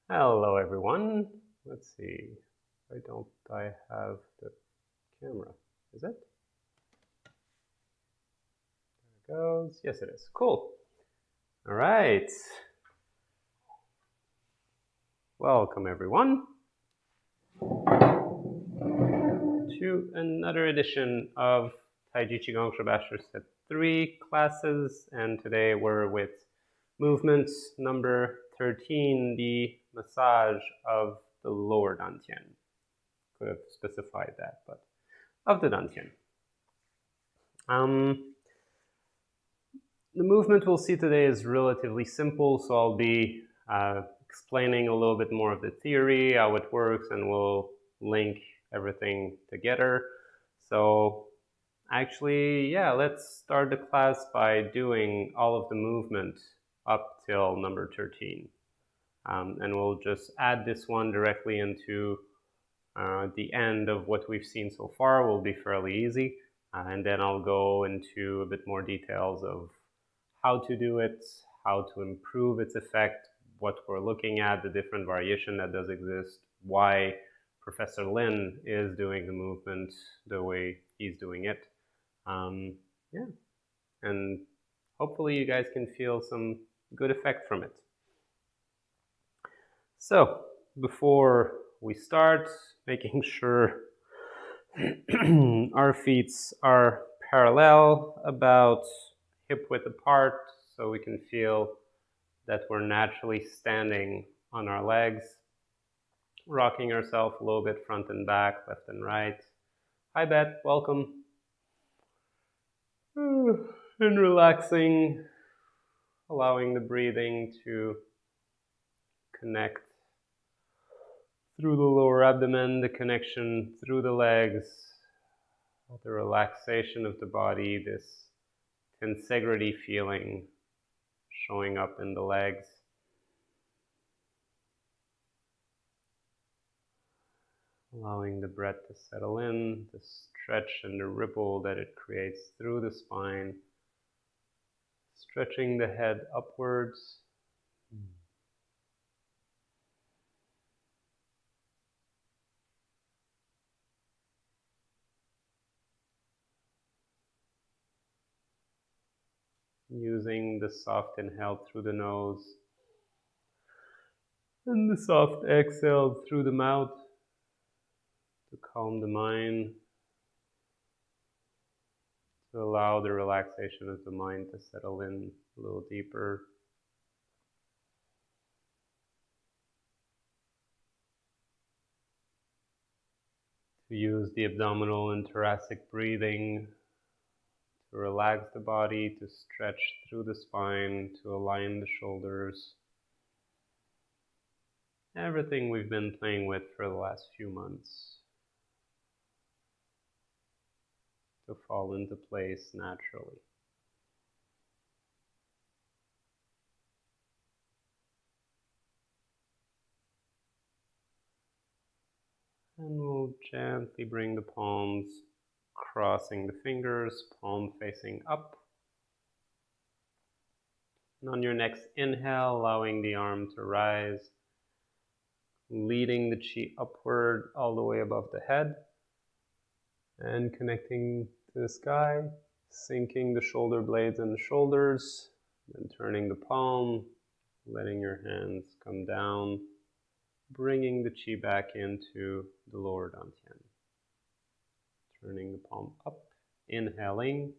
Hello everyone. Let's see. Why don't I have the camera? Is it? There it goes. Yes, it is. Cool. All right. Welcome everyone to another edition of Taiji Qigong Shibashi set 3 classes, and today we're with movement number 13, the massage of the lower DanTian. Could have specified that, but of the DanTian. The movement we'll see today is relatively simple, so I'll be explaining a little bit more of the theory, how it works, and we'll link everything together. So actually, yeah, let's start the class by doing all of the movement up till number 13. And we'll just add this one directly into the end of what we've seen so far. Will be fairly easy. And then I'll go into a bit more details of how to do it, how to improve its effect, what we're looking at, the different variation that does exist, why Professor Lin is doing the movement the way he's doing it. Yeah, and hopefully you guys can feel some good effect from it. So, before we start, making sure our feet are parallel, about hip width apart, so we can feel that we're naturally standing on our legs, rocking ourselves a little bit front and back, left and right. Hi Bet, welcome. And relaxing, allowing the breathing to connect through the lower abdomen, the connection through the legs, the relaxation of the body, this tensegrity feeling showing up in the legs. Allowing the breath to settle in, the stretch and the ripple that it creates through the spine. Stretching the head upwards. Using the soft inhale through the nose and the soft exhale through the mouth to calm the mind, to allow the relaxation of the mind to settle in a little deeper. To use the abdominal and thoracic breathing to relax the body, to stretch through the spine, to align the shoulders. Everything we've been playing with for the last few months to fall into place naturally. And we'll gently bring the palms, crossing the fingers, palm facing up. And on your next inhale, allowing the arm to rise, leading the chi upward all the way above the head, and connecting to the sky, sinking the shoulder blades in the shoulders, then turning the palm, letting your hands come down, bringing the chi back into the lower DanTian. Turning the palm up, inhaling.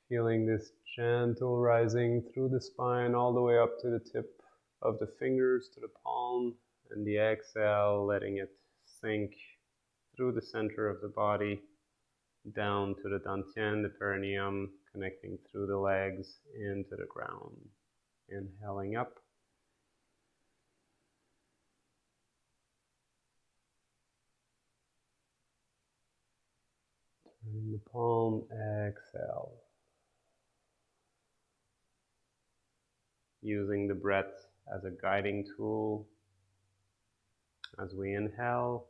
Feeling this gentle rising through the spine all the way up to the tip of the fingers, to the palm, and the exhale, letting it sink through the center of the body, down to the DanTian, the perineum, connecting through the legs into the ground. Inhaling up. Turning the palm, exhale. Using the breath as a guiding tool as we inhale.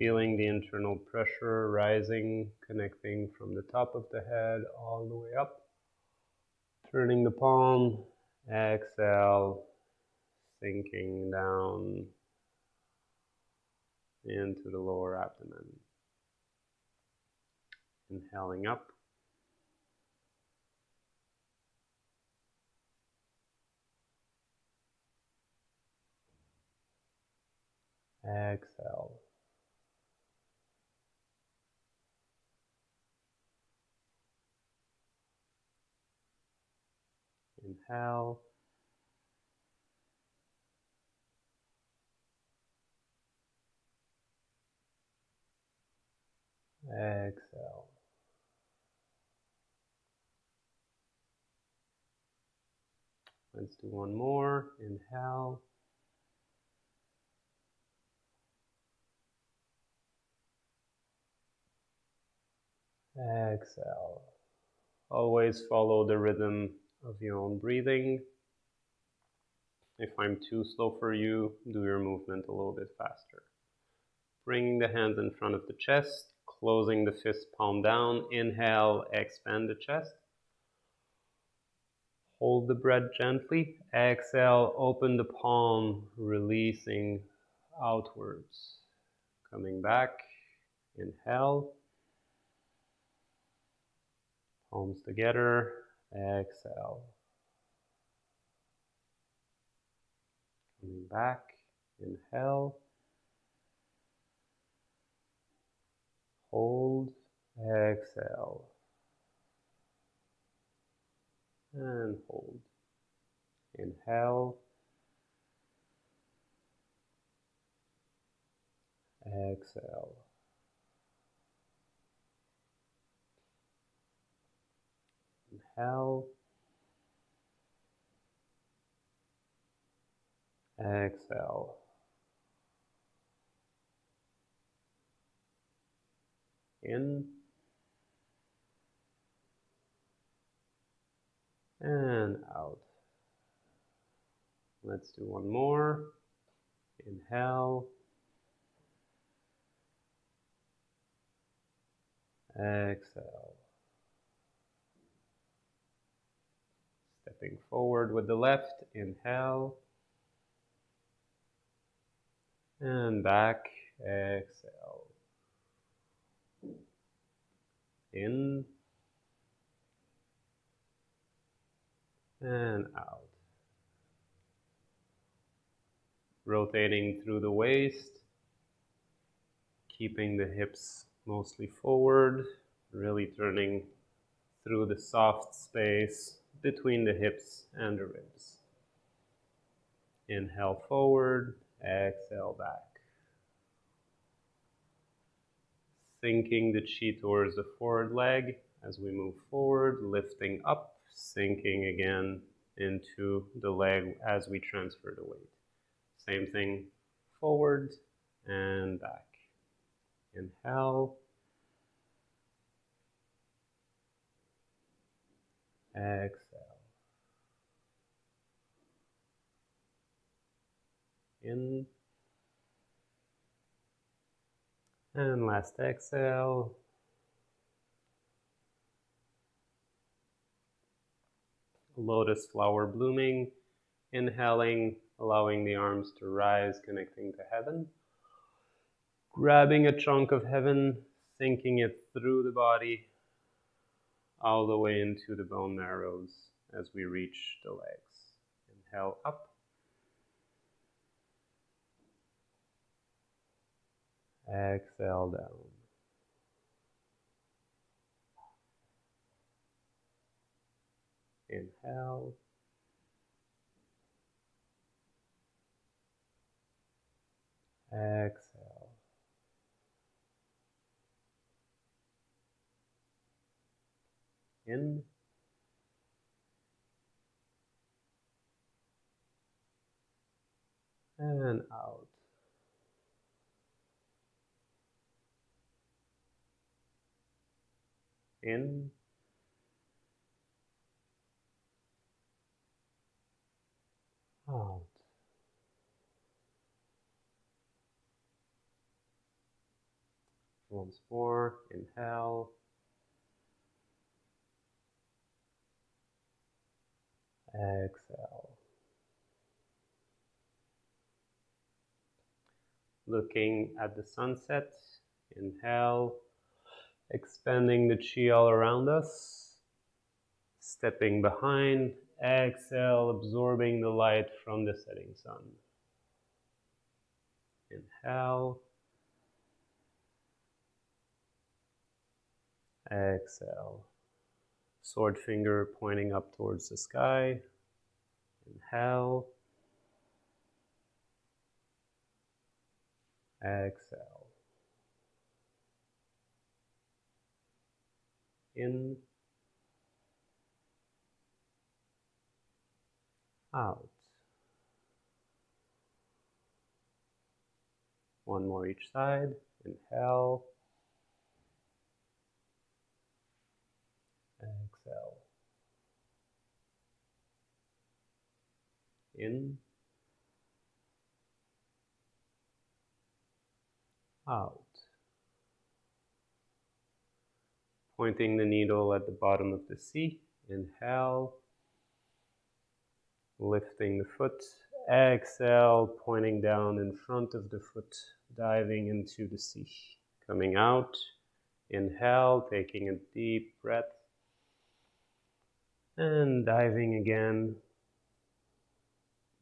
Feeling the internal pressure rising, connecting from the top of the head all the way up. Turning the palm, exhale, sinking down into the lower abdomen. Inhaling up. Exhale. Inhale. Exhale. Let's do one more. Inhale. Exhale. Always follow the rhythm of your own breathing. If I'm too slow for you, do your movement a little bit faster. Bringing the hands in front of the chest, closing the fist palm down. Inhale, expand the chest. Hold the breath gently. Exhale, open the palm, releasing outwards. Coming back. Inhale. Palms together. Exhale. Coming back. Inhale. Hold. Exhale. And hold. Inhale. Exhale. Inhale. Exhale. In. And out. Let's do one more. Inhale. Exhale. Stepping forward with the left. Inhale. And back. Exhale. In. And out. Rotating through the waist. Keeping the hips mostly forward. Really turning through the soft space between the hips and the ribs. Inhale forward, exhale back. Sinking the chi towards the forward leg as we move forward, lifting up, sinking again into the leg as we transfer the weight. Same thing, forward and back. Inhale. Exhale. In. And last exhale. Lotus flower blooming. Inhaling, allowing the arms to rise, connecting to heaven. Grabbing a chunk of heaven, sinking it through the body, all the way into the bone marrows as we reach the legs. Inhale up. Exhale down. Inhale. Exhale. In. And out. In. Out. Once more, inhale. Exhale. Looking at the sunset, inhale, expanding the chi all around us. Stepping behind, exhale, absorbing the light from the setting sun. Inhale. Exhale. Sword finger pointing up towards the sky. Inhale. Exhale. In. Out. One more each side. Inhale. Exhale. In. Out. Pointing the needle at the bottom of the sea. Inhale. Lifting the foot. Exhale, pointing down in front of the foot, diving into the sea. Coming out. Inhale, taking a deep breath. And diving again.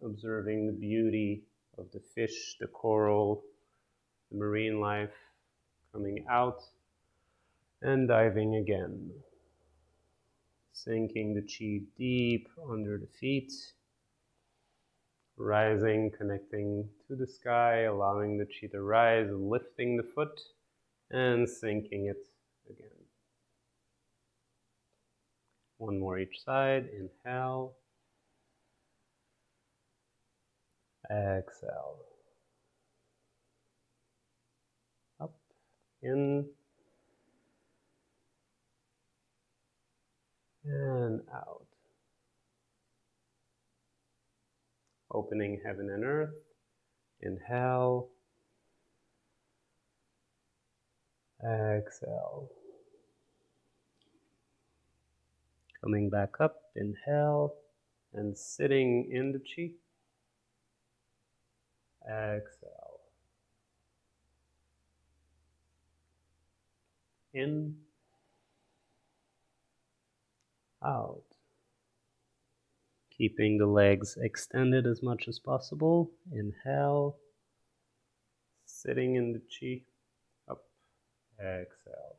Observing the beauty of the fish, the coral, the marine life. Coming out. And diving again. Sinking the chi deep under the feet. Rising, connecting to the sky, allowing the chi to rise, lifting the foot, and sinking it again. One more each side. Inhale. Exhale. Up. In. And out. Opening heaven and earth. Inhale. Exhale. Coming back up. Inhale. And sitting in the chi. Exhale. In. Out. Keeping the legs extended as much as possible. Inhale. Sitting in the chi. Up. Exhale.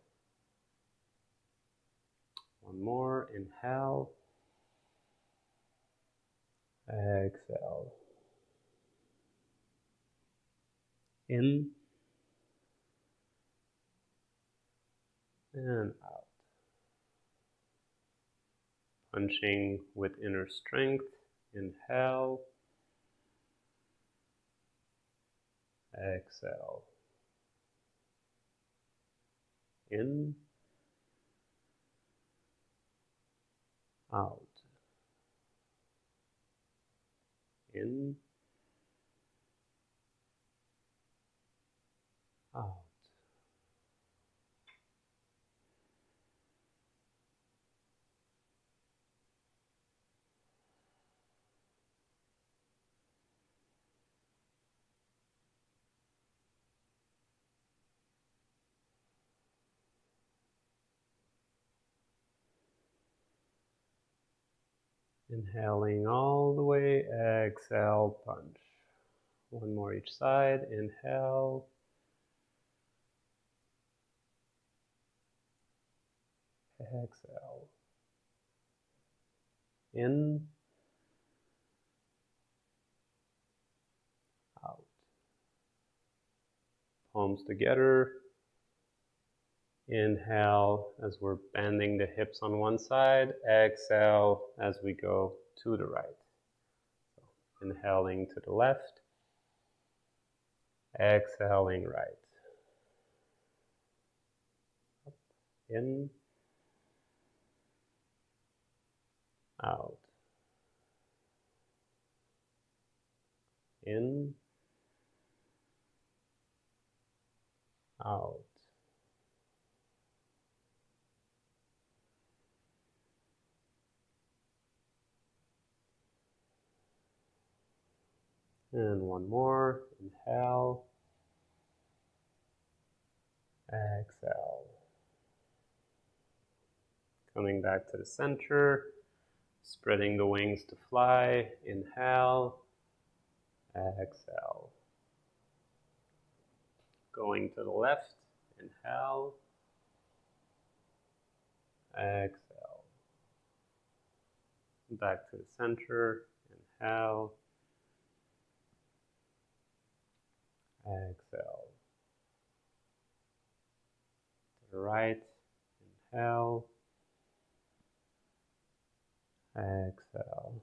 One more. Inhale. Exhale. In. And out. Punching with inner strength. Inhale. Exhale. In. Out. In. Out. Inhaling all the way, exhale, punch. One more each side, inhale. Exhale. In. Out. Palms together. Inhale as we're bending the hips on one side. Exhale as we go to the right. So, inhaling to the left. Exhaling right. Up, in. Out. In. Out. And one more. Inhale. Exhale. Coming back to the center. Spreading the wings to fly. Inhale. Exhale. Going to the left. Inhale. Exhale. Back to the center. Inhale. Exhale. To the right. Inhale. Exhale.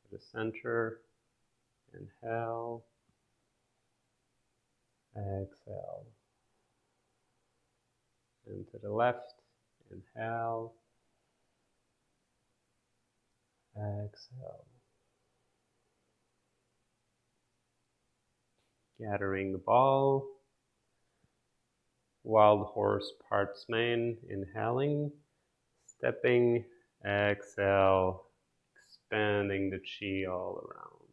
To the center. Inhale. Exhale. And to the left. Inhale. Exhale. Gathering the ball. Wild horse parts main. Inhaling. Stepping. Exhale. Expanding the chi all around.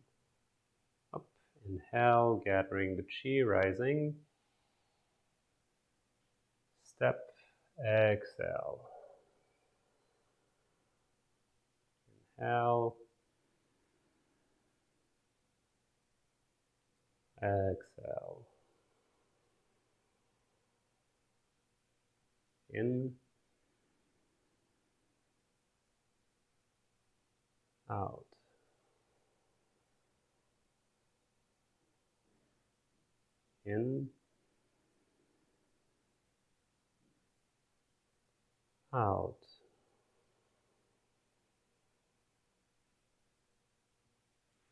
Up. Inhale. Gathering the chi. Rising. Step. Exhale. Inhale. Exhale. In. Out. In. Out.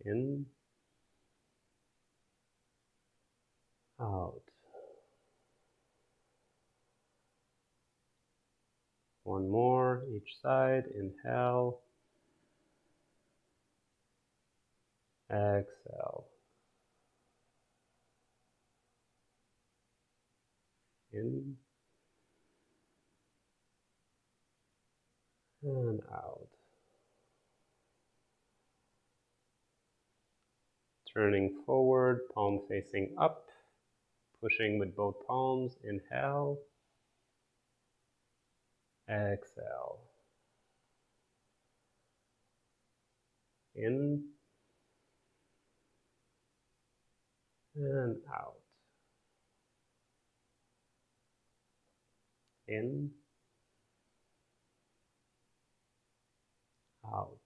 In. Out. One more, each side. Inhale. Exhale. In. And out. Turning forward, palm facing up. Pushing with both palms. Inhale. Exhale. In. And out. In. Out.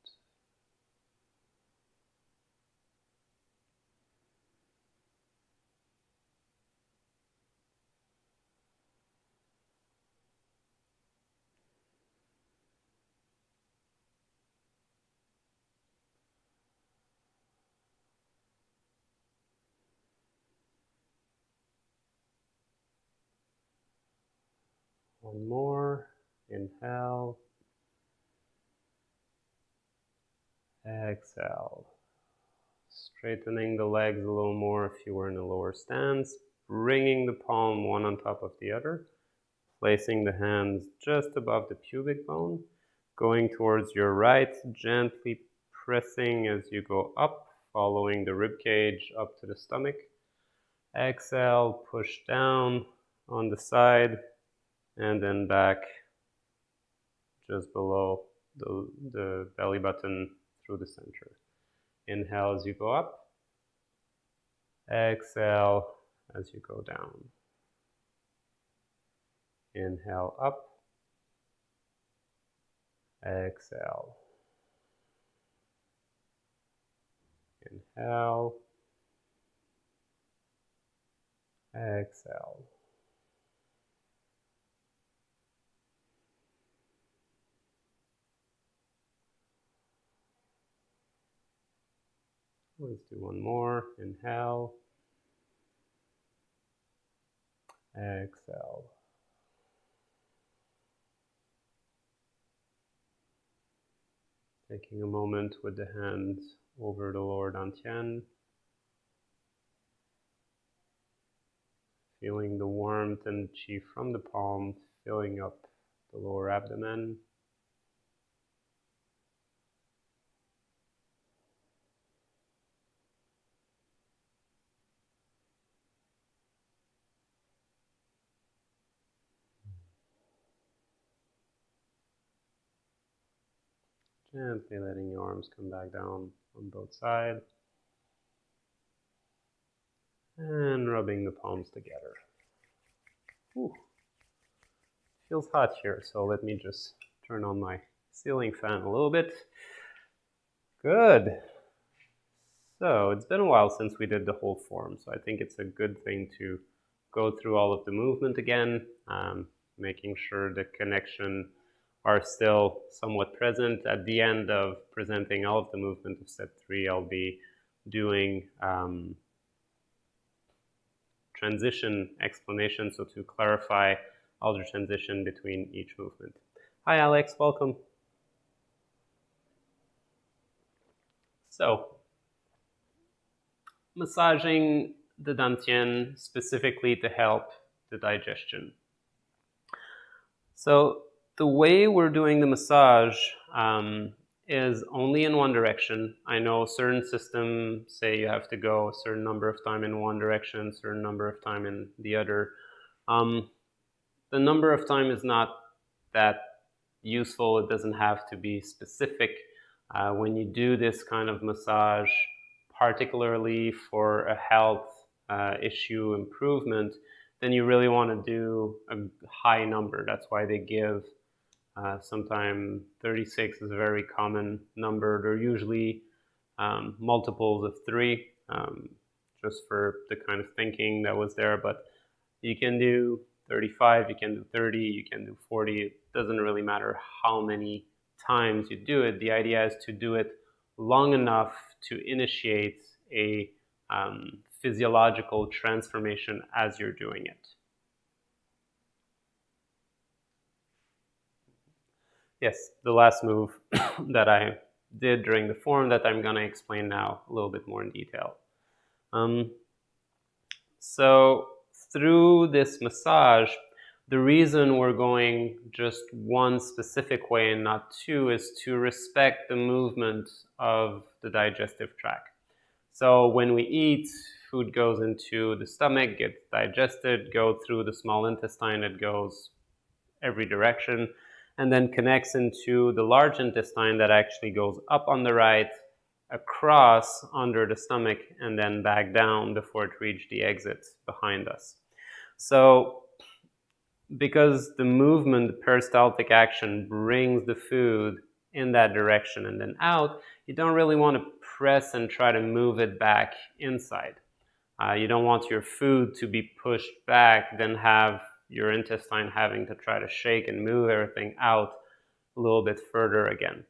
One more. Inhale. Exhale. Straightening the legs a little more if you were in a lower stance. Bringing the palm one on top of the other. Placing the hands just above the pubic bone. Going towards your right, gently pressing as you go up, following the rib cage up to the stomach. Exhale, push down on the side, and then back just below the belly button through the center. Inhale as you go up. Exhale as you go down. Inhale up. Exhale. Inhale. Exhale. Let's do one more. Inhale. Exhale. Taking a moment with the hands over the lower DanTian. Feeling the warmth and chi from the palm filling up the lower abdomen. Gently letting your arms come back down on both sides. And rubbing the palms together. Ooh. Feels hot here, so let me just turn on my ceiling fan a little bit. Good. So it's been a while since we did the whole form, so I think it's a good thing to go through all of the movement again, making sure the connection are still somewhat present. At the end of presenting all of the movement of set 3, I'll be doing transition explanation, so to clarify all the transition between each movement. Hi Alex, welcome. So, massaging the DanTian specifically to help the digestion. So the way we're doing the massage is only in one direction. I know certain systems say you have to go a certain number of time in one direction, certain number of time in the other. The number of time is not that useful. It doesn't have to be specific. When you do this kind of massage, particularly for a health issue improvement, then you really want to do a high number. That's why they give sometimes 36 is a very common number. They're usually multiples of 3, just for the kind of thinking that was there. But you can do 35, you can do 30, you can do 40. It doesn't really matter how many times you do it. The idea is to do it long enough to initiate a physiological transformation as you're doing it. Yes, the last move that I did during the form that I'm going to explain now a little bit more in detail. So through this massage, the reason we're going just one specific way and not two is to respect the movement of the digestive tract. So when we eat, food goes into the stomach, gets digested, goes through the small intestine, it goes every direction, and then connects into the large intestine that actually goes up on the right, across under the stomach, and then back down before it reaches the exit behind us. So because the movement, the peristaltic action, brings the food in that direction and then out, you don't really want to press and try to move it back inside. You don't want your food to be pushed back, then have your intestine having to try to shake and move everything out a little bit further again.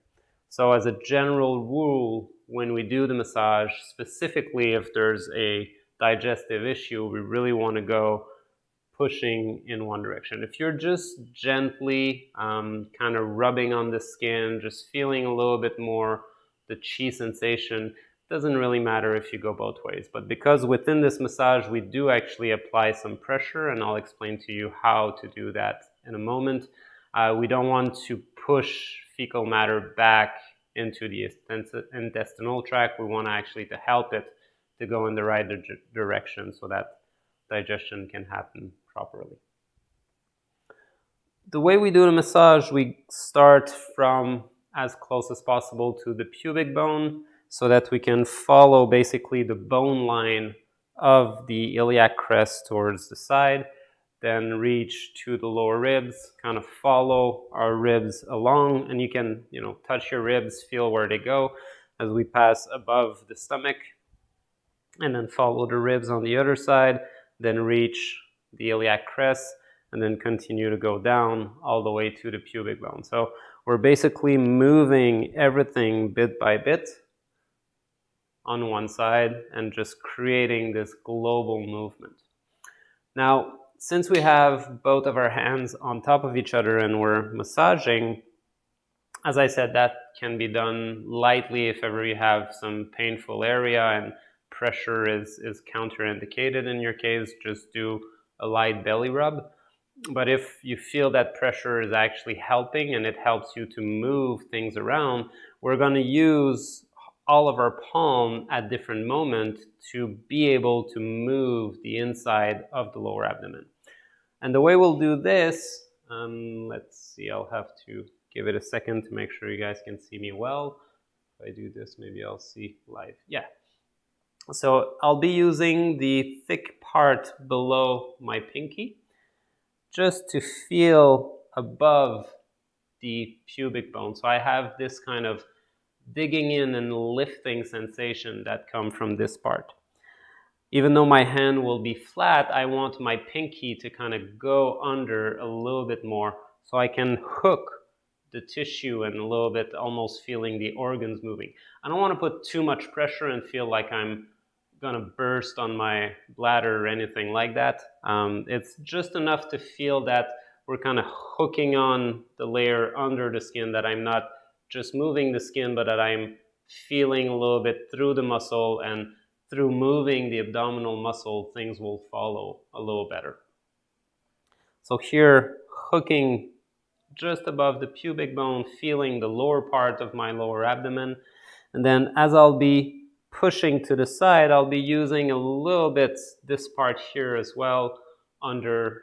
So as a general rule, when we do the massage, specifically if there's a digestive issue, we really want to go pushing in one direction. If you're just gently kind of rubbing on the skin, just feeling a little bit more the chi sensation, it doesn't really matter if you go both ways. But because within this massage we do actually apply some pressure, and I'll explain to you how to do that in a moment, we don't want to push fecal matter back into the intestinal tract. We want actually to help it to go in the right direction so that digestion can happen properly. The way we do the massage, we start from as close as possible to the pubic bone so that we can follow basically the bone line of the iliac crest towards the side, then reach to the lower ribs, kind of follow our ribs along, and you can, touch your ribs, feel where they go as we pass above the stomach, and then follow the ribs on the other side, then reach the iliac crest, and then continue to go down all the way to the pubic bone. So we're basically moving everything bit by bit on one side and just creating this global movement. Now, since we have both of our hands on top of each other and we're massaging, as I said, that can be done lightly if ever you have some painful area and pressure is counterindicated in your case, just do a light belly rub. But if you feel that pressure is actually helping and it helps you to move things around, we're going to use all of our palm at different moments to be able to move the inside of the lower abdomen. And the way we'll do this, let's see, I'll have to give it a second to make sure you guys can see me well. If I do this, maybe I'll see live. Yeah. So I'll be using the thick part below my pinky just to feel above the pubic bone. So I have this kind of digging in and lifting sensation that come from this part. Even though my hand will be flat, I want my pinky to kind of go under a little bit more so I can hook the tissue and a little bit almost feeling the organs moving. I don't want to put too much pressure and feel like I'm gonna burst on my bladder or anything like that. It's just enough to feel that we're kind of hooking on the layer under the skin, that I'm not just moving the skin, but that I'm feeling a little bit through the muscle, and through moving the abdominal muscle, things will follow a little better. So here, hooking just above the pubic bone, feeling the lower part of my lower abdomen. And then as I'll be pushing to the side, I'll be using a little bit this part here as well under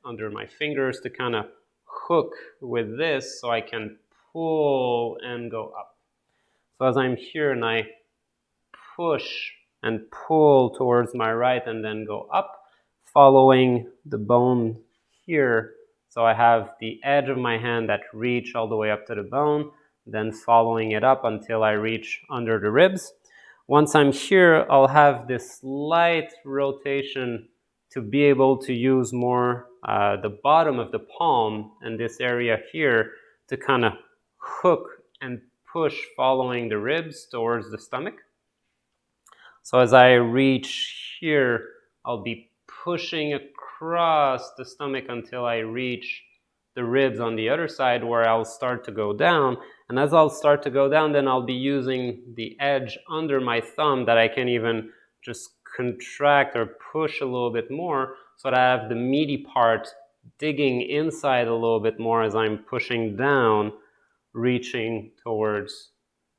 my fingers to kind of hook with this so I can pull and go up. So as I'm here and I push and pull towards my right and then go up, following the bone here. So I have the edge of my hand that reach all the way up to the bone, then following it up until I reach under the ribs. Once I'm here, I'll have this slight rotation to be able to use more the bottom of the palm and this area here to kind of hook and push following the ribs towards the stomach. So as I reach here, I'll be pushing across the stomach until I reach the ribs on the other side, where I'll start to go down. And as I'll start to go down, then I'll be using the edge under my thumb that I can even just contract or push a little bit more, so that I have the meaty part digging inside a little bit more as I'm pushing down, reaching towards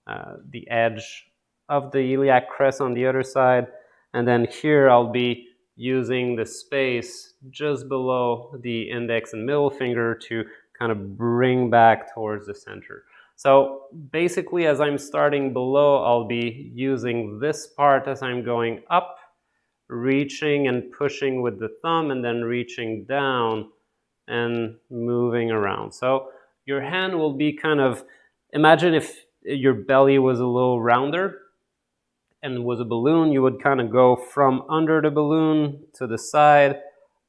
the edge of the iliac crest on the other side. And then here I'll be using the space just below the index and middle finger to kind of bring back towards the center. So basically, as I'm starting below, I'll be using this part as I'm going up, reaching and pushing with the thumb, and then reaching down and moving around. So your hand will be kind of, imagine if your belly was a little rounder and was a balloon, you would kind of go from under the balloon to the side,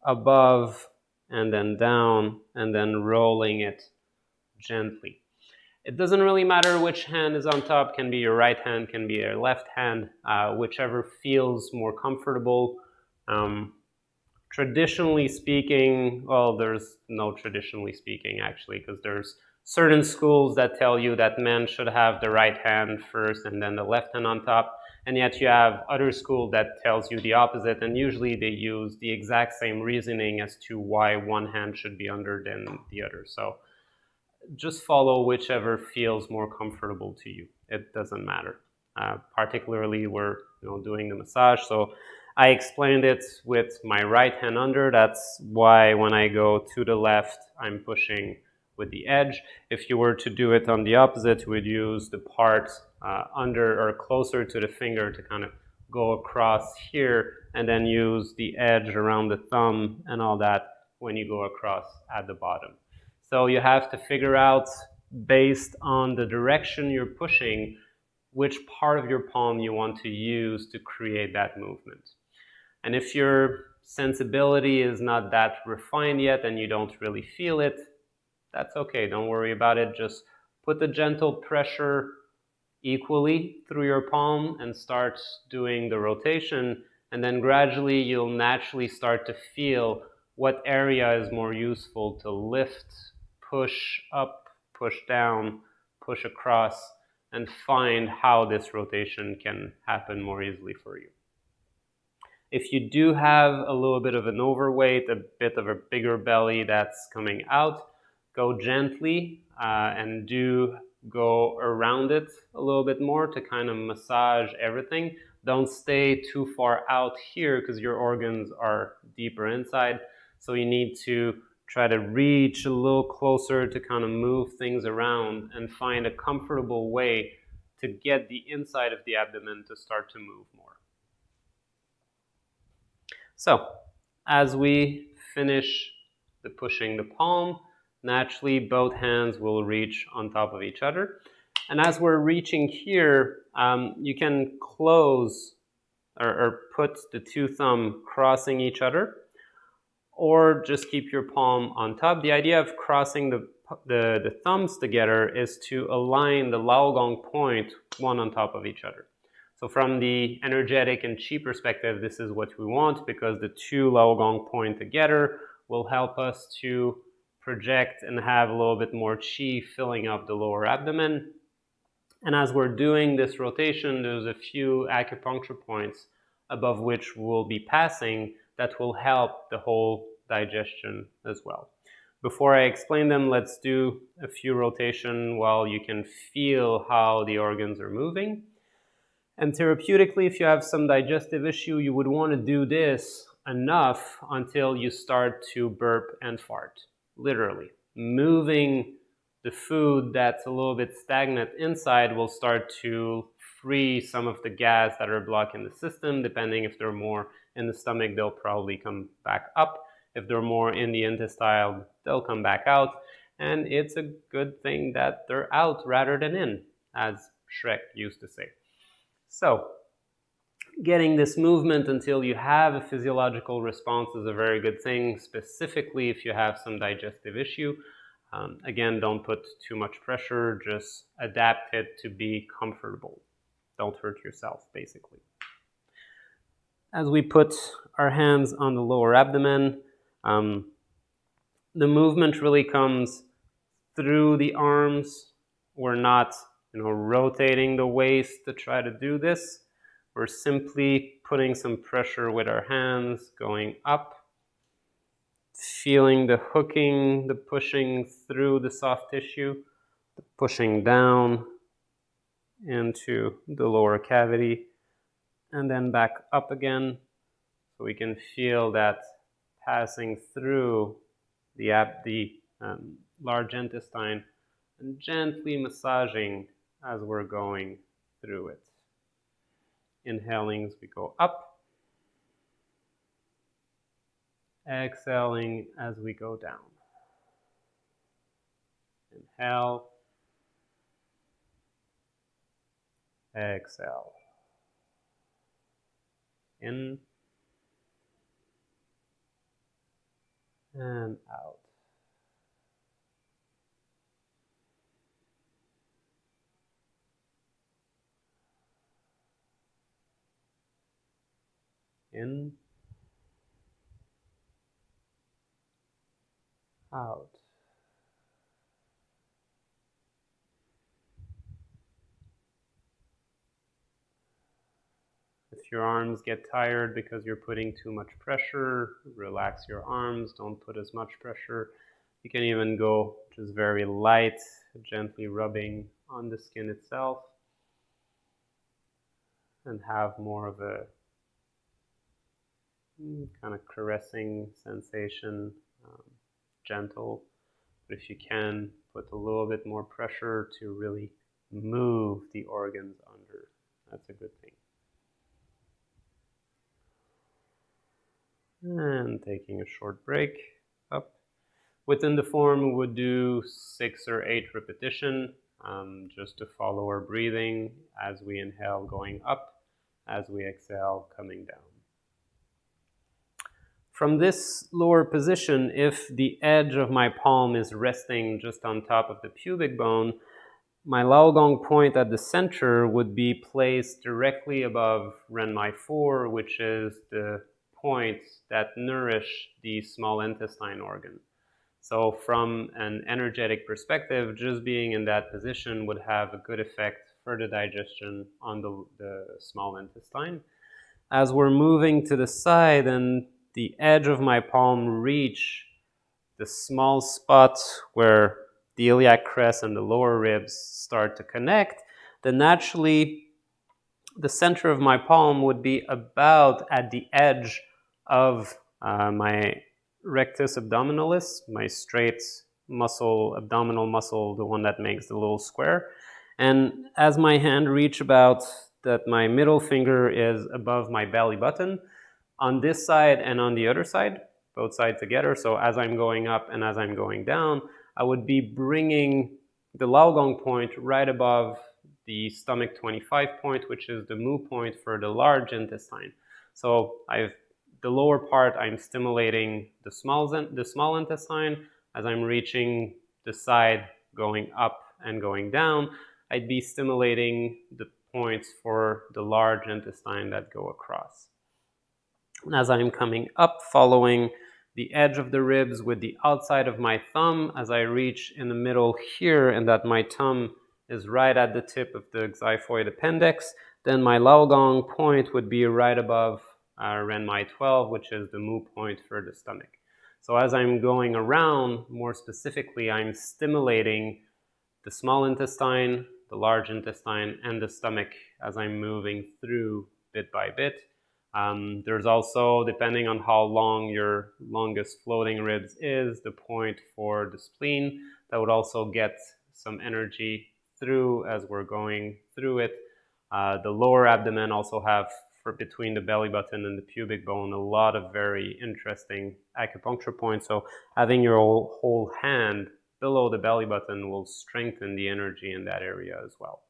above, and then down, and then rolling it gently. It doesn't really matter which hand is on top. Can be your right hand, can be your left hand, whichever feels more comfortable. Traditionally speaking, well, there's no traditionally speaking actually, because there's certain schools that tell you that men should have the right hand first and then the left hand on top. And yet you have other school that tells you the opposite, and usually they use the exact same reasoning as to why one hand should be under than the other. So just follow whichever feels more comfortable to you. It doesn't matter. Particularly we're doing the massage, so I explained it with my right hand under. That's why when I go to the left, I'm pushing with the edge. If you were to do it on the opposite, you would use the part under or closer to the finger to kind of go across here, and then use the edge around the thumb and all that when you go across at the bottom. So you have to figure out, based on the direction you're pushing, which part of your palm you want to use to create that movement. And if your sensibility is not that refined yet and you don't really feel it, that's okay, don't worry about it. Just put the gentle pressure equally through your palm and start doing the rotation, and then gradually you'll naturally start to feel what area is more useful to lift, push up, push down, push across, and find how this rotation can happen more easily for you. If you do have a little bit of an overweight, a bit of a bigger belly that's coming out, go gently and do go around it a little bit more to kind of massage everything. Don't stay too far out here because your organs are deeper inside. So you need to try to reach a little closer to kind of move things around and find a comfortable way to get the inside of the abdomen to start to move more. So, as we finish the pushing the palm, naturally both hands will reach on top of each other. And as we're reaching here, you can close or put the two thumbs crossing each other, or just keep your palm on top. The idea of crossing the thumbs together is to align the Laogong point one on top of each other. So from the energetic and Qi perspective, this is what we want, because the two Laogong point together will help us to project and have a little bit more Qi filling up the lower abdomen. And as we're doing this rotation, there's a few acupuncture points above which we'll be passing that will help the whole digestion as well. Before I explain them, let's do a few rotation while you can feel how the organs are moving. And therapeutically, if you have some digestive issue, you would want to do this enough until you start to burp and fart, literally. Moving the food that's a little bit stagnant inside will start to free some of the gas that are blocking the system. Depending if they're more in the stomach, they'll probably come back up. If they're more in the intestine, they'll come back out. And it's a good thing that they're out rather than in, as Shrek used to say. So, getting this movement until you have a physiological response is a very good thing, specifically if you have some digestive issue. Again, don't put too much pressure, just adapt it to be comfortable. Don't hurt yourself, basically. As we put our hands on the lower abdomen, the movement really comes through the arms. We're not rotating the waist to try to do this. We're simply putting some pressure with our hands, going up, feeling the hooking, the pushing through the soft tissue, the pushing down into the lower cavity, and then back up again, so we can feel that passing through the large intestine and gently massaging as we're going through it. Inhaling as we go up. Exhaling as we go down. Inhale. Exhale. In and out. In, out. If your arms get tired because you're putting too much pressure, relax your arms, don't put as much pressure. You can even go just very light, gently rubbing on the skin itself, and have more of a kind of caressing sensation, gentle. But if you can, put a little bit more pressure to really move the organs under. That's a good thing. And taking a short break, up. Within the form, we would do 6 or 8 repetitions, just to follow our breathing as we inhale going up, as we exhale coming down. From this lower position, if the edge of my palm is resting just on top of the pubic bone, my Laogong point at the center would be placed directly above Renmai 4, which is the points that nourish the small intestine organ. So from an energetic perspective, just being in that position would have a good effect for the digestion on the small intestine. As we're moving to the side and the edge of my palm reach the small spot where the iliac crest and the lower ribs start to connect, then naturally the center of my palm would be about at the edge of my rectus abdominalis, my straight muscle, abdominal muscle, the one that makes the little square. And as my hand reach about that, my middle finger is above my belly button on this side and on the other side, both sides together. So as I'm going up and as I'm going down, I would be bringing the Laogong point right above the stomach 25 point, which is the mu point for the large intestine. So the lower part, I'm stimulating the small intestine. As I'm reaching the side, going up and going down, I'd be stimulating the points for the large intestine that go across. And as I'm coming up, following the edge of the ribs with the outside of my thumb, as I reach in the middle here, and that my thumb is right at the tip of the xiphoid appendix, then my Laogong point would be right above Renmai 12, which is the mu point for the stomach. So as I'm going around, more specifically, I'm stimulating the small intestine, the large intestine, and the stomach as I'm moving through bit by bit. There's also, depending on how long your longest floating ribs is, the point for the spleen that would also get some energy through as we're going through it. The lower abdomen also have, for between the belly button and the pubic bone, a lot of very interesting acupuncture points. So having your whole hand below the belly button will strengthen the energy in that area as well.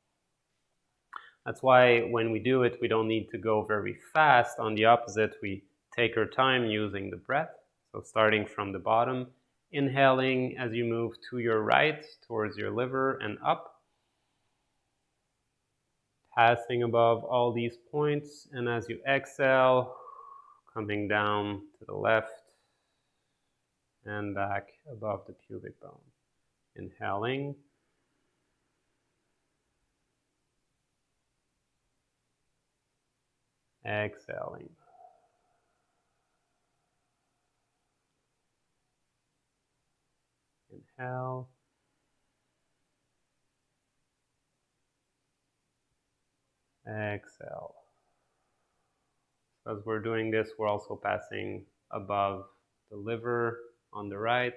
That's why when we do it, we don't need to go very fast. On the opposite, we take our time using the breath. So starting from the bottom, inhaling as you move to your right towards your liver and up, passing above all these points, and as you exhale, coming down to the left and back above the pubic bone. Inhaling. Exhaling. Inhale. Exhale. As we're doing this, we're also passing above the liver on the right,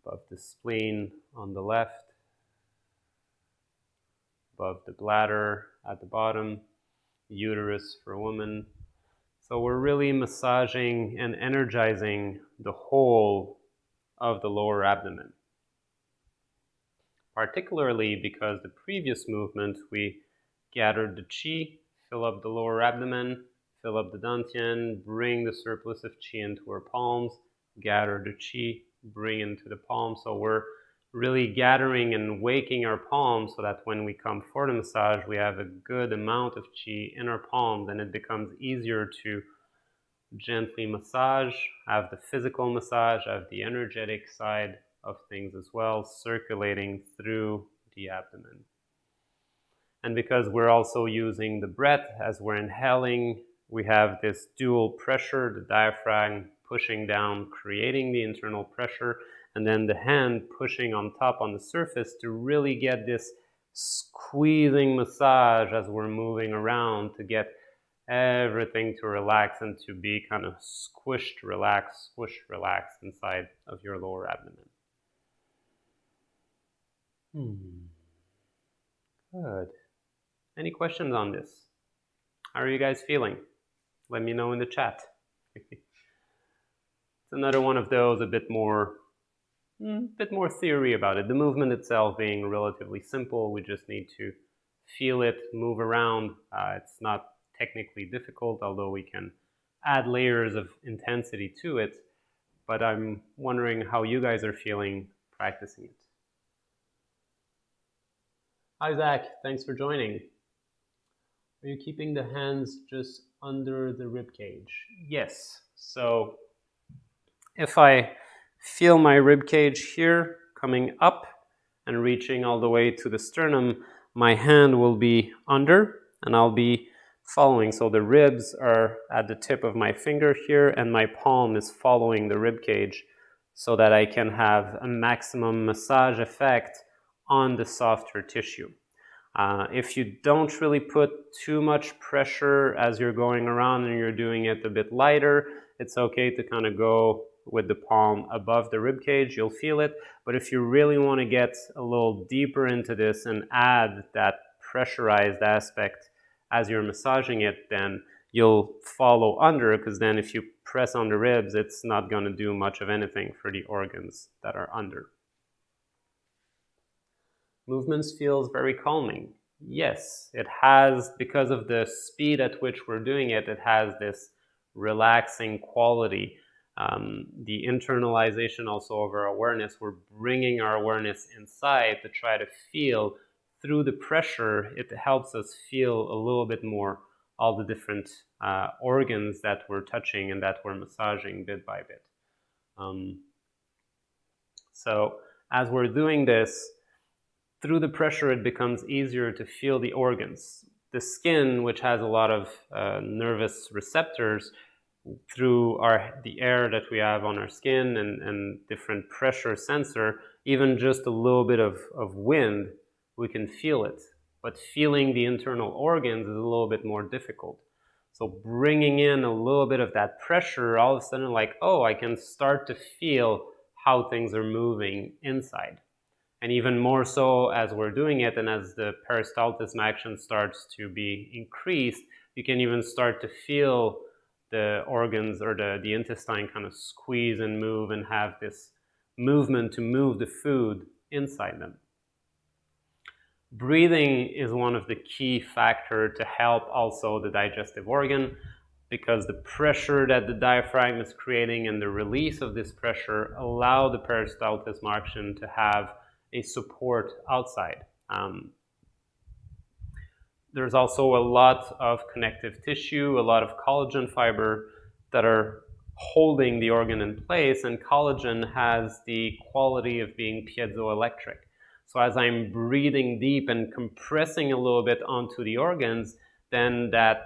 above the spleen on the left, above the bladder at the bottom, uterus for women. So we're really massaging and energizing the whole of the lower abdomen. Particularly because the previous movement, we gathered the qi, fill up the lower abdomen, fill up the DanTian, bring the surplus of qi into our palms, gather the qi, bring into the palms. So we're really gathering and waking our palms so that when we come for the massage, we have a good amount of qi in our palms, and it becomes easier to gently massage, have the physical massage, have the energetic side of things as well, circulating through the abdomen. And because we're also using the breath as we're inhaling, we have this dual pressure, the diaphragm pushing down, creating the internal pressure, and then the hand pushing on top on the surface to really get this squeezing massage as we're moving around to get everything to relax and to be kind of squished, relaxed inside of your lower abdomen. Good. Any questions on this? How are you guys feeling? Let me know in the chat. It's another one of those, a bit more theory about it. The movement itself being relatively simple. We just need to feel it, move around. It's not technically difficult, although we can add layers of intensity to it. But I'm wondering how you guys are feeling practicing it. Hi, Zach. Thanks for joining. Are you keeping the hands just under the rib cage? Yes. So if I feel my rib cage here coming up and reaching all the way to the sternum, my hand will be under and I'll be following. So the ribs are at the tip of my finger here and my palm is following the rib cage so that I can have a maximum massage effect on the softer tissue. If you don't really put too much pressure as you're going around and you're doing it a bit lighter, it's okay to kind of go with the palm above the rib cage. You'll feel it. But if you really want to get a little deeper into this and add that pressurized aspect as you're massaging it, then you'll follow under, because then if you press on the ribs, it's not going to do much of anything for the organs that are under. Movements feels very calming. Yes, it has, because of the speed at which we're doing it, it has this relaxing quality. The internalization also of our awareness, we're bringing our awareness inside to try to feel through the pressure. It helps us feel a little bit more all the different organs that we're touching and that we're massaging bit by bit. So as we're doing this, through the pressure, it becomes easier to feel the organs. The skin, which has a lot of nervous receptors, through the air that we have on our skin and different pressure sensor, even just a little bit of wind, we can feel it. But feeling the internal organs is a little bit more difficult. So bringing in a little bit of that pressure, all of a sudden like, oh, I can start to feel how things are moving inside. And even more so as we're doing it and as the peristaltism action starts to be increased, you can even start to feel the organs or the intestine kind of squeeze and move and have this movement to move the food inside them. Breathing is one of the key factors to help also the digestive organ, because the pressure that the diaphragm is creating and the release of this pressure allow the peristaltism action to have a support outside. There's also a lot of connective tissue, a lot of collagen fiber that are holding the organ in place, and collagen has the quality of being piezoelectric. So as I'm breathing deep and compressing a little bit onto the organs, then that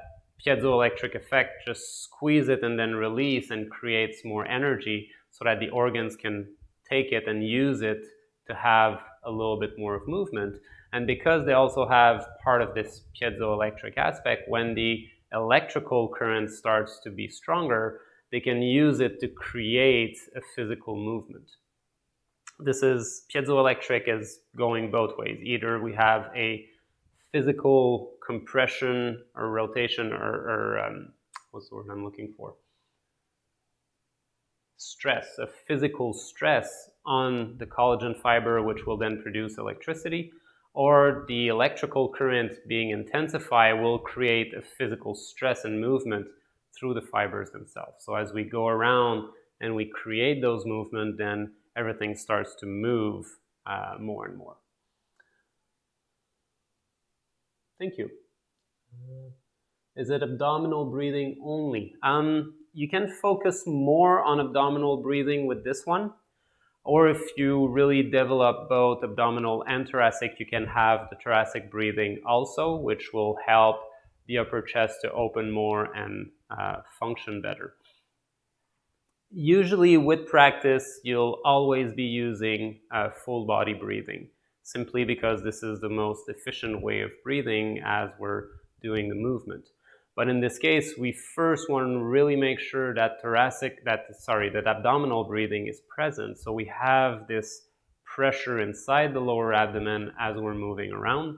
piezoelectric effect just squeeze it and then release and creates more energy so that the organs can take it and use it to have a little bit more of movement. And because they also have part of this piezoelectric aspect, when the electrical current starts to be stronger, they can use it to create a physical movement. This is, piezoelectric is going both ways. Either we have a physical compression or rotation or what's the word I'm looking for? Stress, a physical stress on the collagen fiber, which will then produce electricity, or the electrical current being intensified will create a physical stress and movement through the fibers themselves. So as we go around and we create those movements, then everything starts to move more and more. Thank you. Is it abdominal breathing only? You can focus more on abdominal breathing with this one. Or if you really develop both abdominal and thoracic, you can have the thoracic breathing also, which will help the upper chest to open more and function better. Usually with practice, you'll always be using full body breathing, simply because this is the most efficient way of breathing as we're doing the movement. But in this case, we first want to really make sure that that abdominal breathing is present. So we have this pressure inside the lower abdomen as we're moving around.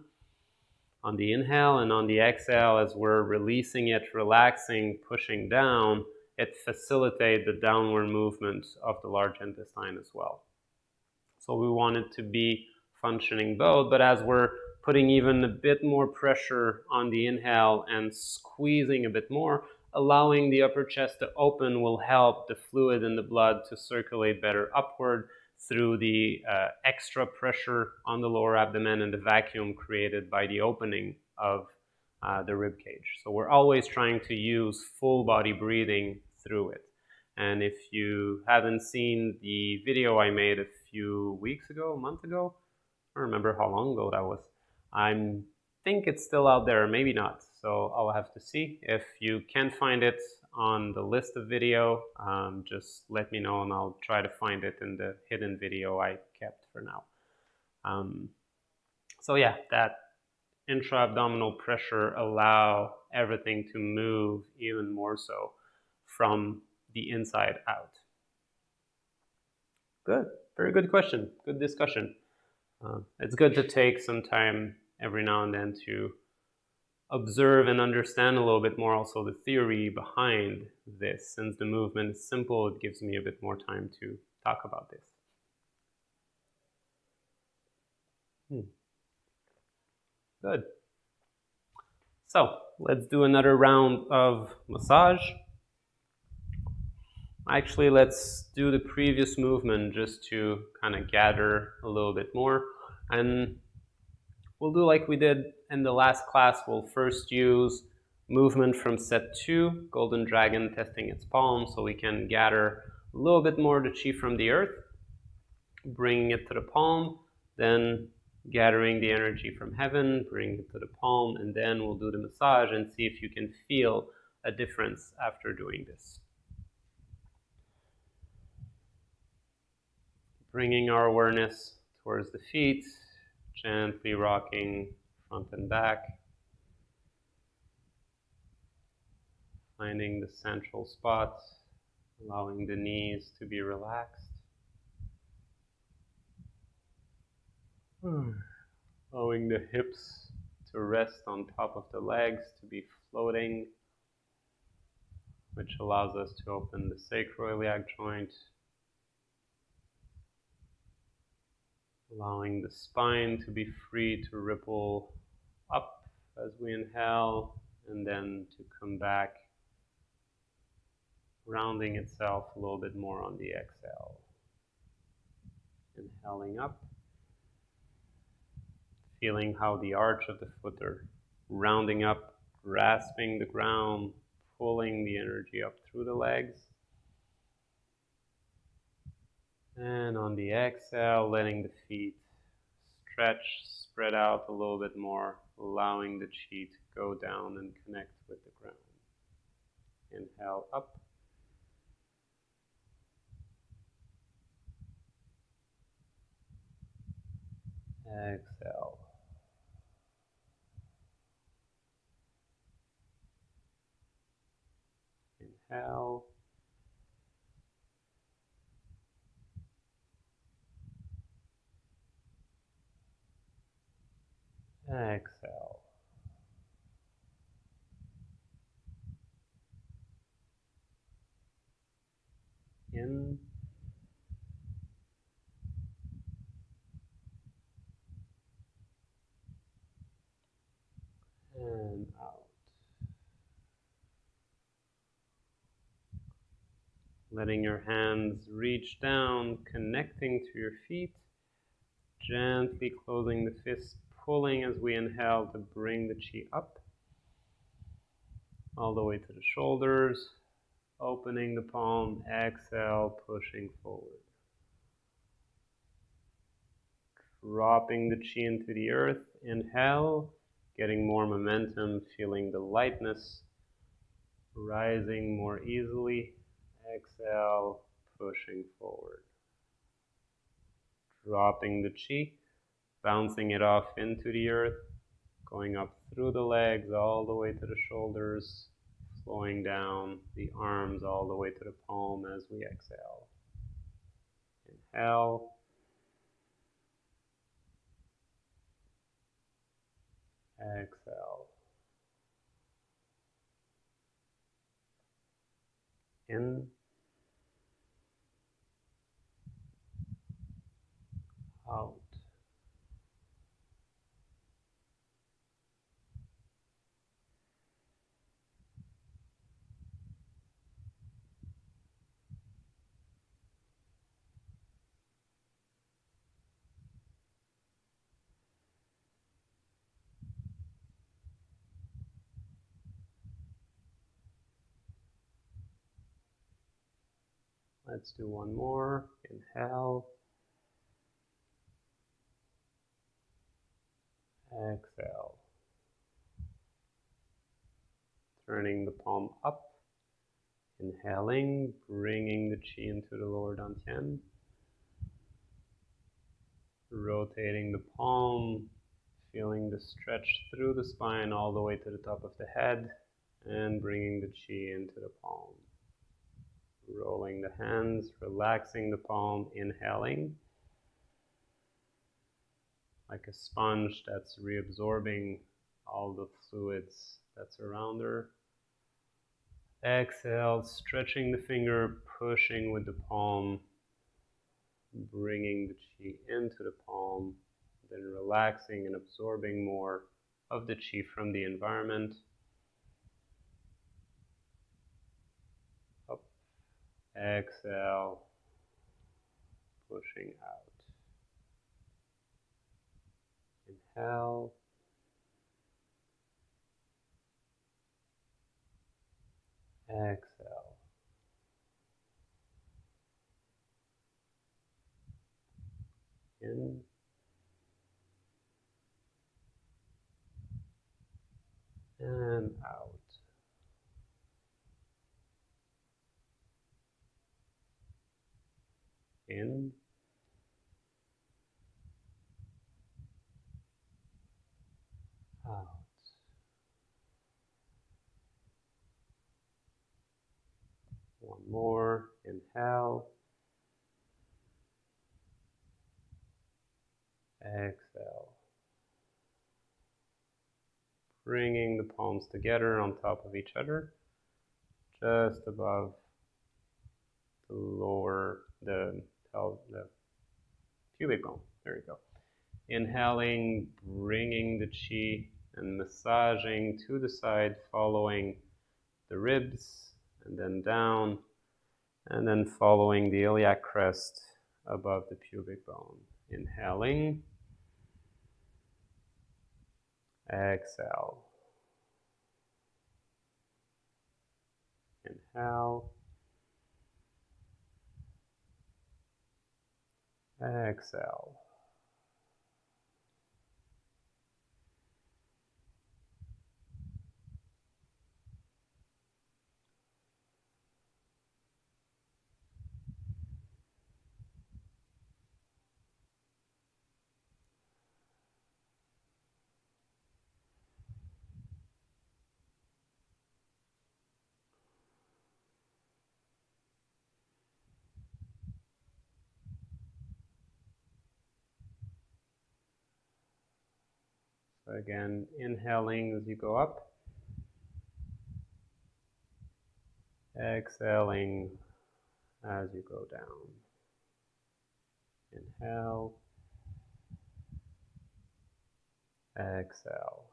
On the inhale and on the exhale, as we're releasing it, relaxing, pushing down, it facilitates the downward movement of the large intestine as well. So we want it to be functioning both, but as we're putting even a bit more pressure on the inhale and squeezing a bit more, allowing the upper chest to open will help the fluid in the blood to circulate better upward through the extra pressure on the lower abdomen and the vacuum created by the opening of the rib cage. So we're always trying to use full body breathing through it. And if you haven't seen the video I made a few weeks ago, a month ago, I don't remember how long ago that was. I think it's still out there, maybe not. So I'll have to see. If you can find it on the list of video, just let me know and I'll try to find it in the hidden video I kept for now. So yeah, that intra-abdominal pressure allow everything to move even more so from the inside out? Good, very good question, good discussion. It's good to take some time every now and then to observe and understand a little bit more also the theory behind this. Since the movement is simple, it gives me a bit more time to talk about this. Good. So let's do another round of massage. Actually, let's do the previous movement just to kind of gather a little bit more. And we'll do like we did in the last class. We'll first use movement from set 2, Golden Dragon testing its palm, so we can gather a little bit more the chi from the earth, bringing it to the palm, then gathering the energy from heaven, bringing it to the palm, and then we'll do the massage and see if you can feel a difference after doing this. Bringing our awareness towards the feet, gently rocking front and back, finding the central spot, allowing the knees to be relaxed. Allowing the hips to rest on top of the legs, to be floating, which allows us to open the sacroiliac joint. Allowing the spine to be free to ripple up as we inhale, and then to come back, rounding itself a little bit more on the exhale. Inhaling up, feeling how the arch of the foot are rounding up, grasping the ground, pulling the energy up through the legs. And on the exhale, letting the feet stretch, spread out a little bit more, allowing the chi to go down and connect with the ground. Inhale up. Exhale. Inhale. Exhale. In. And out. Letting your hands reach down, connecting to your feet. Gently closing the fists, pulling as we inhale to bring the chi up. All the way to the shoulders. Opening the palm, exhale, pushing forward. Dropping the chi into the earth, inhale, getting more momentum, feeling the lightness, rising more easily, exhale, pushing forward. Dropping the chi, bouncing it off into the earth, going up through the legs all the way to the shoulders, flowing down the arms all the way to the palm as we exhale. Inhale. Exhale. In. Out. Let's do one more. Inhale. Exhale. Turning the palm up. Inhaling, bringing the chi into the lower DanTian. Rotating the palm, Feeling the stretch through the spine all the way to the top of the head and bringing the chi into the palm. Rolling the hands, relaxing the palm, inhaling like a sponge that's reabsorbing all the fluids that surround her. Exhale, stretching the finger, pushing with the palm, bringing the chi into the palm, then relaxing and absorbing more of the chi from the environment. Up, exhale, pushing out. Inhale. Exhale. In. And out. In. Out. One more. Inhale. Exhale. Bringing the palms together on top of each other, just above the the pubic bone. There you go. Inhaling, bringing the chi and massaging to the side, following the ribs, and then down, and then following the iliac crest above the pubic bone. Inhaling, exhale. Inhale, exhale. So again, inhaling as you go up, exhaling as you go down. Inhale, exhale.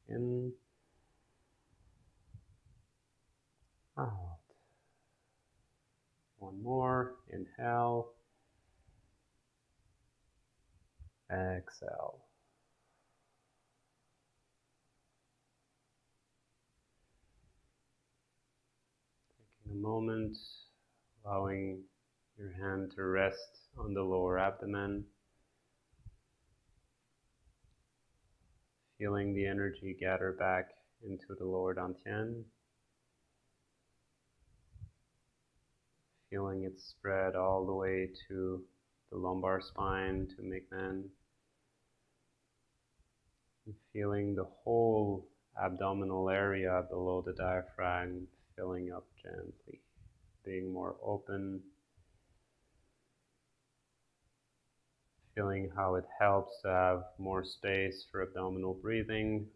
In, out. One more. Inhale, exhale. Taking a moment, allowing your hand to rest on the lower abdomen. Feeling the energy gather back into the lower DanTian. Feeling it spread all the way to the lumbar spine, to Migmen. And feeling the whole abdominal area below the diaphragm filling up gently, being more open. Feeling how it helps to have more space for abdominal breathing.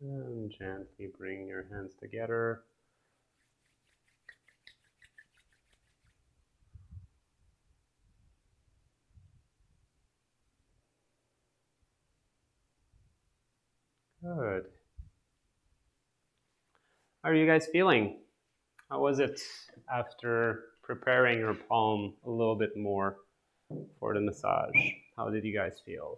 And gently bring your hands together. Good. How are you guys feeling? How was it after preparing your palm a little bit more for the massage? How did you guys feel?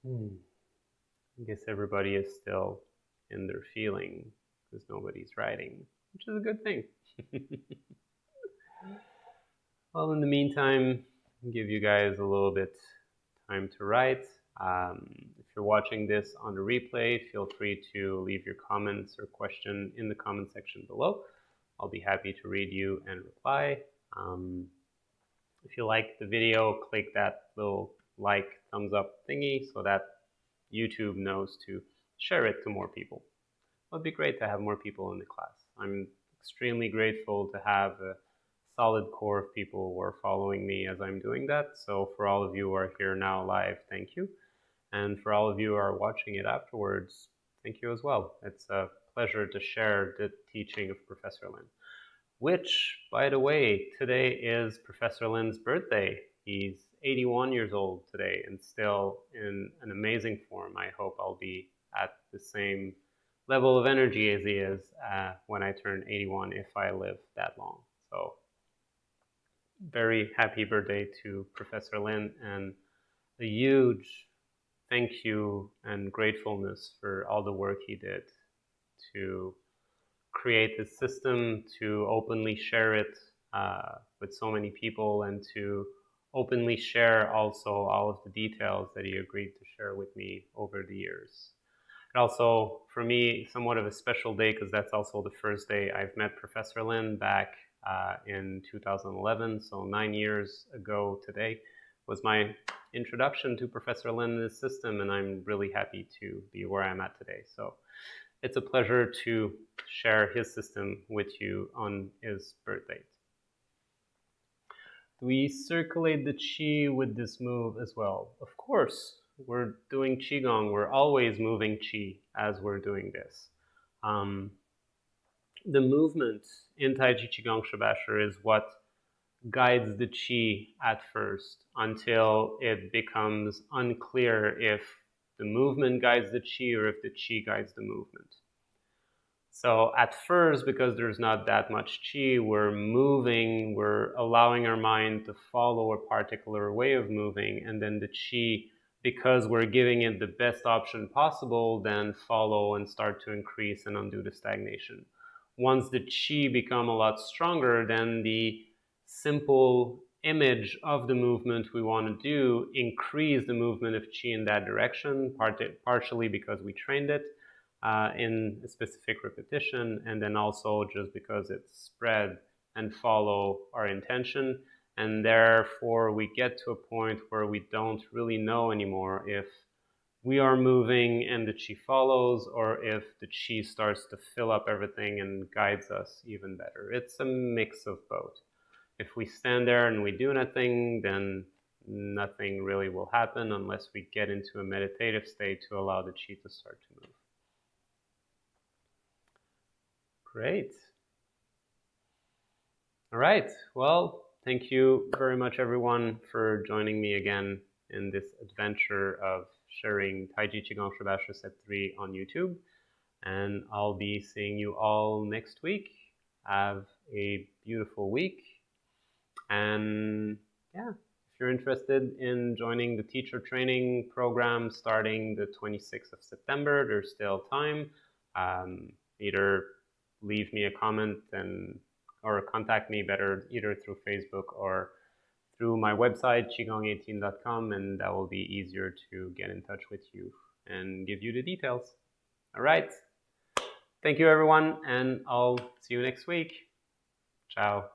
I guess everybody is still in their feeling because nobody's writing, which is a good thing. Well, in the meantime, I'll give you guys a little bit time to write. If you're watching this on the replay, feel free to leave your comments or question in the comment section below. I'll be happy to read you and reply. If you like the video, click that little like, thumbs up thingy so that YouTube knows to share it to more people. It would be great to have more people in the class. I'm extremely grateful to have a solid core of people who are following me as I'm doing that. So for all of you who are here now live, thank you. And for all of you who are watching it afterwards, thank you as well. It's a pleasure to share the teaching of Professor Lin. Which, by the way, today is Professor Lin's birthday. He's 81 years old today and still in an amazing form. I hope I'll be at the same level of energy as he is when I turn 81 if I live that long. So very happy birthday to Professor Lin, and a huge thank you and gratefulness for all the work he did to create this system, to openly share it with so many people, and to openly share also all of the details that he agreed to share with me over the years. And also, for me, somewhat of a special day because that's also the first day I've met Professor Lin back in 2011, so 9 years ago today was my introduction to Professor Lin and his system, and I'm really happy to be where I'm at today. So it's a pleasure to share his system with you on his birthday. Do we circulate the qi with this move as well? Of course, we're doing qigong. We're always moving qi as we're doing this. The movement in Taiji Qigong Shibashi is what guides the qi at first until it becomes unclear if the movement guides the qi or if the qi guides the movement. So at first, because there's not that much qi, we're moving, we're allowing our mind to follow a particular way of moving, and then the qi, because we're giving it the best option possible, then follow and start to increase and undo the stagnation. Once the qi become a lot stronger, then the simple image of the movement we want to do increase the movement of qi in that direction, partially because we trained it in a specific repetition, and then also just because it's spread and follow our intention. And therefore we get to a point where we don't really know anymore if we are moving and the qi follows, or if the qi starts to fill up everything and guides us even better. It's a mix of both. If we stand there and we do nothing, then nothing really will happen unless we get into a meditative state to allow the qi to start to move. Great. All right. Well, thank you very much, everyone, for joining me again in this adventure of sharing Taiji Qigong Shibashi Set 3 on YouTube. And I'll be seeing you all next week. Have a beautiful week. And yeah, if you're interested in joining the teacher training program starting the 26th of September, there's still time. Either leave me a comment or contact me better either through Facebook or through my website, qigong18.com, and that will be easier to get in touch with you and give you the details. All right. Thank you, everyone, and I'll see you next week. Ciao.